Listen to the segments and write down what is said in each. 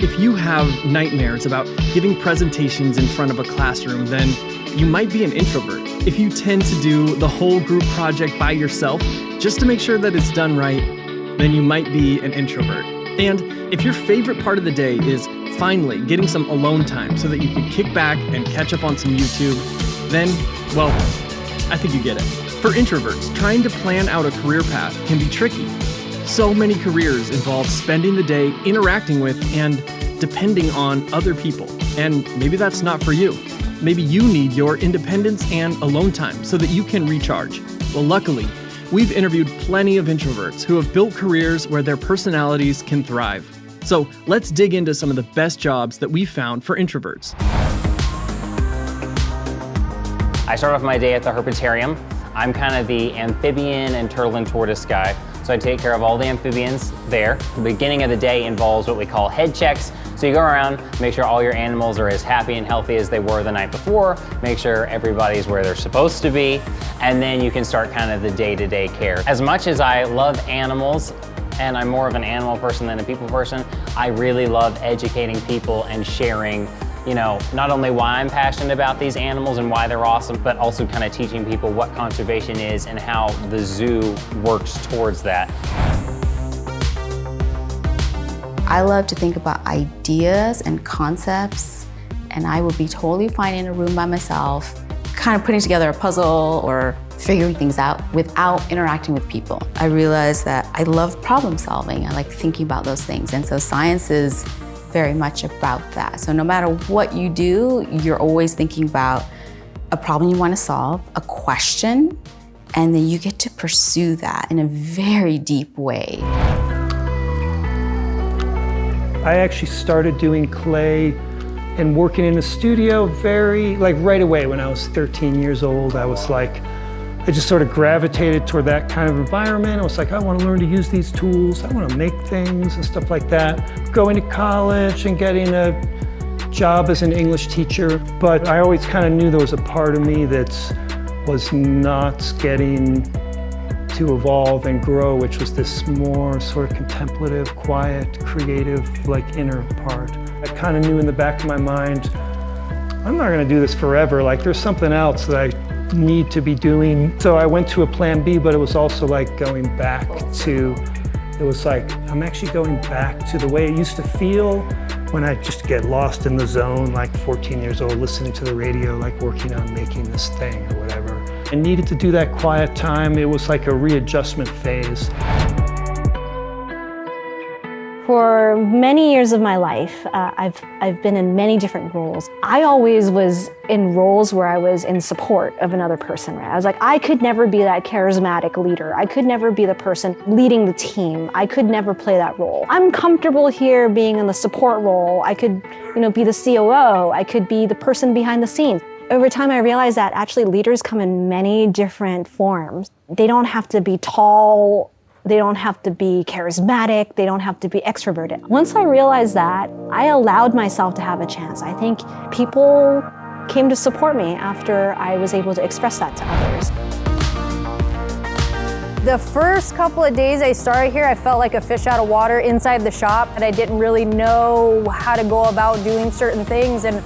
If you have nightmares about giving presentations in front of a classroom, then you might be an introvert. If you tend to do the whole group project by yourself just to make sure that it's done right, then you might be an introvert. And if your favorite part of the day is finally getting some alone time so that you can kick back and catch up on some YouTube, then, well, I think you get it. For introverts, trying to plan out a career path can be tricky. So many careers involve spending the day interacting with and depending on other people. And maybe that's not for you. Maybe you need your independence and alone time so that you can recharge. Well, luckily, we've interviewed plenty of introverts who have built careers where their personalities can thrive. So let's dig into some of the best jobs that we've found for introverts. I start off my day at the herpetarium. I'm kind of the amphibian and turtle and tortoise guy. So I take care of all the amphibians there. The beginning of the day involves what we call head checks. So you go around, make sure all your animals are as happy and healthy as they were the night before, make sure everybody's where they're supposed to be, and then you can start kind of the day-to-day care. As much as I love animals, and I'm more of an animal person than a people person, I really love educating people and sharing, not only why I'm passionate about these animals and why they're awesome, but also kind of teaching people what conservation is and how the zoo works towards that. I love to think about ideas and concepts, and I would be totally fine in a room by myself, kind of putting together a puzzle or figuring things out without interacting with people. I realized that I love problem solving. I like thinking about those things, and so science is very much about that. So no matter what you do, you're always thinking about a problem you want to solve, a question, and then you get to pursue that in a very deep way. I actually started doing clay and working in a studio right away when I was 13 years old. I just sort of gravitated toward that kind of environment. I was like, I want to learn to use these tools. I want to make things and stuff like that. Going to college and getting a job as an English teacher. But I always kind of knew there was a part of me that was not getting to evolve and grow, which was this more sort of contemplative, quiet, creative, inner part. I kind of knew in the back of my mind, I'm not going to do this forever. There's something else that I need to be doing. So I went to a plan B, but it was also going back to, I'm actually going back to the way it used to feel when I just get lost in the zone, 14 years old, listening to the radio, working on making this thing or whatever. I needed to do that quiet time. It was like a readjustment phase. For many years of my life, I've been in many different roles. I always was in roles where I was in support of another person. Right? I was like, I could never be that charismatic leader. I could never be the person leading the team. I could never play that role. I'm comfortable here being in the support role. I could, be the COO. I could be the person behind the scenes. Over time, I realized that actually leaders come in many different forms. They don't have to be tall. They don't have to be charismatic. They don't have to be extroverted. Once I realized that, I allowed myself to have a chance. I think people came to support me after I was able to express that to others. The first couple of days I started here, I felt like a fish out of water inside the shop, and I didn't really know how to go about doing certain things. And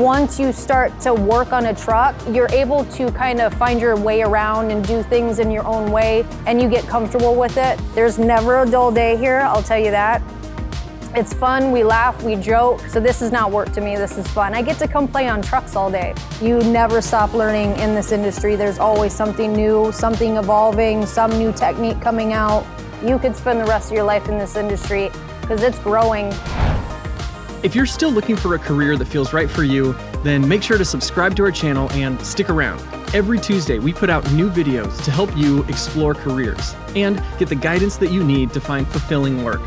once you start to work on a truck, you're able to kind of find your way around and do things in your own way, and you get comfortable with it. There's never a dull day here, I'll tell you that. It's fun, we laugh, we joke. So this is not work to me, this is fun. I get to come play on trucks all day. You never stop learning in this industry. There's always something new, something evolving, some new technique coming out. You could spend the rest of your life in this industry because it's growing. If you're still looking for a career that feels right for you, then make sure to subscribe to our channel and stick around. Every Tuesday, we put out new videos to help you explore careers and get the guidance that you need to find fulfilling work.